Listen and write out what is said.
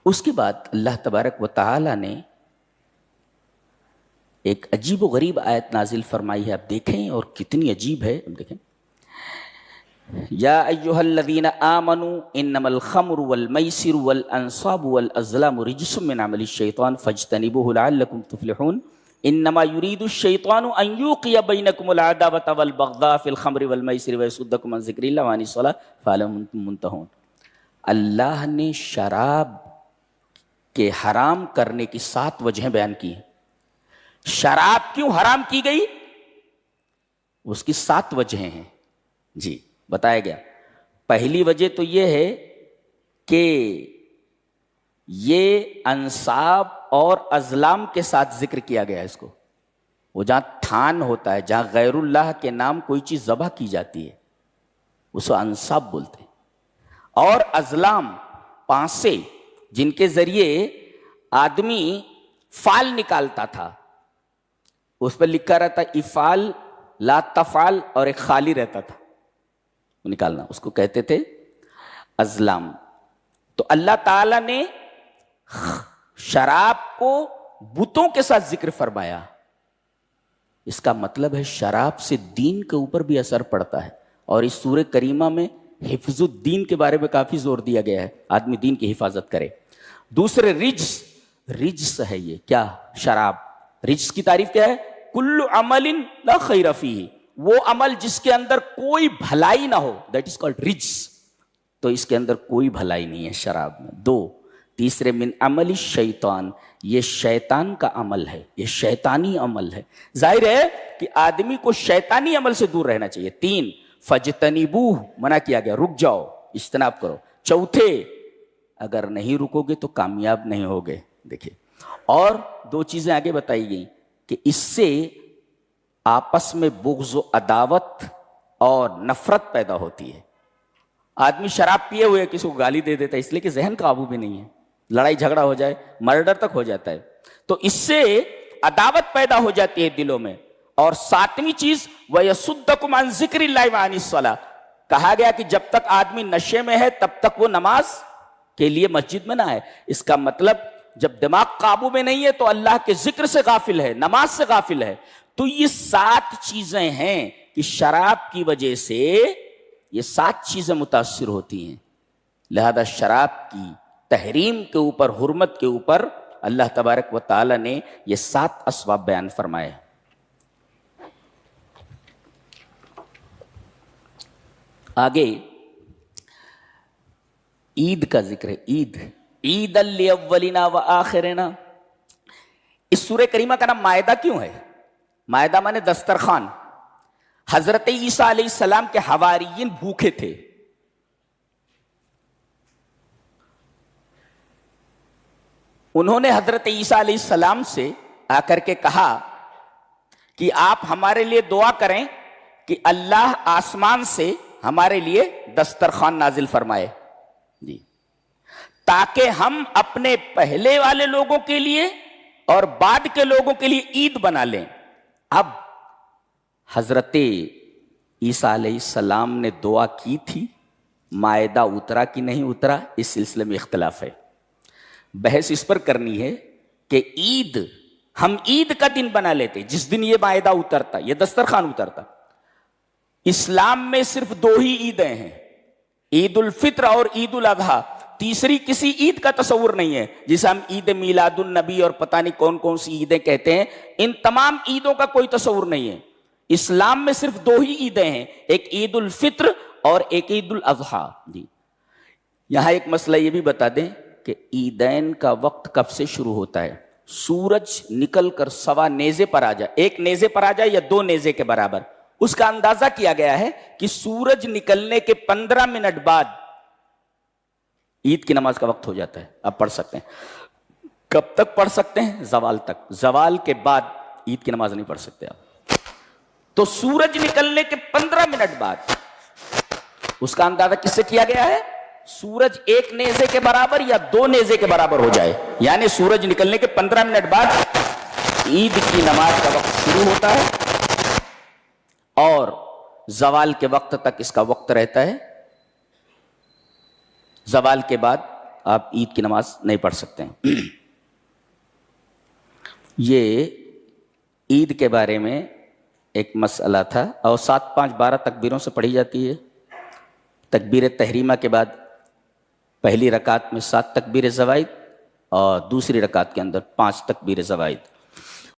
اس کے بعد اللہ تبارک و تعالی نے ایک عجیب و غریب آیت نازل فرمائی ہے. آپ دیکھیں اور کتنی عجیب ہے. دیکھیں یا ایھا الذین آمنوا انما الخمر والمیسر والانصاب والازلام رجس من عمل الشیطان فاجتنبوه لعلکم تفلحون. انما یرید الشیطان ان یوقع بینکم العداوۃ والبغضاء فی الخمر والمیسر ویصدکم عن ذکر اللہ وعن الصلاۃ فہل انتم منتہون. اللہ نے شراب کے حرام کرنے کی 7 وجہیں بیان کی ہیں. شراب کیوں حرام کی گئی؟ اس کی 7 وجہیں ہیں. جی بتایا گیا. پہلی وجہ تو یہ ہے کہ یہ انصاب اور ازلام کے ساتھ ذکر کیا گیا ہے. اس کو وہ جہاں تھان ہوتا ہے، جہاں غیر اللہ کے نام کوئی چیز ذبح کی جاتی ہے، اس کو انصاب بولتے ہیں. اور ازلام پانسے جن کے ذریعے آدمی فال نکالتا تھا، اس پر لکھا رہتا افعال لا تفعل اور ایک خالی رہتا تھا نکالنا، اس کو کہتے تھے ازلام. تو اللہ تعالی نے شراب کو بتوں کے ساتھ ذکر فرمایا. اس کا مطلب ہے شراب سے دین کے اوپر بھی اثر پڑتا ہے. اور اس سورہ کریمہ میں حفظ الدین کے بارے میں کافی زور دیا گیا ہے، آدمی دین کی حفاظت کرے. دوسرے رجس ہے. یہ کیا؟ شراب. رجس کی تعریف کیا ہے؟ کل عمل لا خیر فیہ، وہ عمل جس کے اندر کوئی بھلائی نہ ہو، دیٹ از کالڈ رجس. تو اس کے اندر کوئی بھلائی نہیں ہے شراب میں. 2. تیسرے من عمل الشیطان، یہ شیطان کا عمل ہے، یہ شیطانی عمل ہے. ظاہر ہے کہ آدمی کو شیطانی عمل سے دور رہنا چاہیے. 3. فجتنبوہ، منع کیا گیا، رک جاؤ، اجتناب کرو. 4. اگر نہیں رکو گے تو کامیاب نہیں ہوگے. دیکھیے اور 2 چیزیں آگے بتائی گئی کہ اس سے آپس میں بغض و عداوت اور نفرت پیدا ہوتی ہے. آدمی شراب پیے ہوئے کسی کو گالی دے دیتا ہے اس لیے کہ ذہن قابو بھی نہیں ہے، لڑائی جھگڑا ہو جائے، مرڈر تک ہو جاتا ہے. تو اس سے عداوت پیدا ہو جاتی ہے دلوں میں. اور 7ویں چیز وَيَصُدَّكُمْ عَنْ ذِكْرِ اللَّهِ وَعَنِ الصَّلَاةِ، کہا گیا کہ جب تک آدمی نشے میں ہے تب تک وہ نماز کے لیے مسجد میں نہ آئے. اس کا مطلب جب دماغ قابو میں نہیں ہے تو اللہ کے ذکر سے غافل ہے، نماز سے غافل ہے. تو یہ 7 چیزیں ہیں کہ شراب کی وجہ سے یہ 7 چیزیں متاثر ہوتی ہیں. لہذا شراب کی تحریم کے اوپر، حرمت کے اوپر اللہ تبارک و تعالی نے یہ 7 اسباب بیان فرمائے. آگے عید کا ذکر ہے. عید الاولینا و آخرنا. اس سورہ کریمہ کا نام مائدہ کیوں ہے؟ مائدہ مانے دسترخوان. حضرت عیسیٰ علیہ السلام کے حواریین بھوکے تھے. انہوں نے حضرت عیسیٰ علیہ السلام سے آ کر کے کہا کہ آپ ہمارے لیے دعا کریں کہ اللہ آسمان سے ہمارے لیے دسترخوان نازل فرمائے، جی، تاکہ ہم اپنے پہلے والے لوگوں کے لیے اور بعد کے لوگوں کے لیے عید بنا لیں. اب حضرت عیسیٰ علیہ السلام نے دعا کی تھی، مائدہ اترا کہ نہیں اترا، اس سلسلے میں اختلاف ہے. بحث اس پر کرنی ہے کہ ہم عید کا دن بنا لیتے جس دن یہ مائدہ اترتا، یہ دسترخوان اترتا. اسلام میں صرف 2 ہی عیدیں ہیں، عید الفطر اور عید الاضحیٰ. تیسری کسی عید کا تصور نہیں ہے جسے ہم عید میلاد النبی اور پتہ نہیں کون کون سی عیدیں کہتے ہیں. ان تمام عیدوں کا کوئی تصور نہیں ہے. اسلام میں صرف 2 ہی عیدیں ہیں، ایک عید الفطر اور ایک عید الاضحیٰ. جی یہاں ایک مسئلہ یہ بھی بتا دیں کہ عیدین کا وقت کب سے شروع ہوتا ہے؟ سورج نکل کر 1.25 نیزے پر آ جائے، 1 نیزے پر آ جائے یا 2 نیزے کے برابر، اس کا اندازہ کیا گیا ہے کہ سورج نکلنے کے 15 منٹ بعد عید کی نماز کا وقت ہو جاتا ہے. آپ پڑھ سکتے ہیں. کب تک پڑھ سکتے ہیں؟ زوال تک. زوال کے بعد عید کی نماز نہیں پڑھ سکتے آپ. تو سورج نکلنے کے 15 منٹ بعد اس کا اندازہ کس سے کیا گیا ہے؟ سورج 1 نیزے کے برابر یا 2 نیزے کے برابر ہو جائے، یعنی سورج نکلنے کے 15 منٹ بعد عید کی نماز کا وقت شروع ہوتا ہے اور زوال کے وقت تک اس کا وقت رہتا ہے. زوال کے بعد آپ عید کی نماز نہیں پڑھ سکتے ہیں۔ یہ عید کے بارے میں ایک مسئلہ تھا، اور 7 5 12 تکبیروں سے پڑھی جاتی ہے۔ تکبیر تحریمہ کے بعد پہلی رکعت میں 7 تکبیر زوائد، اور دوسری رکعت کے اندر 5 تکبیر زوائد۔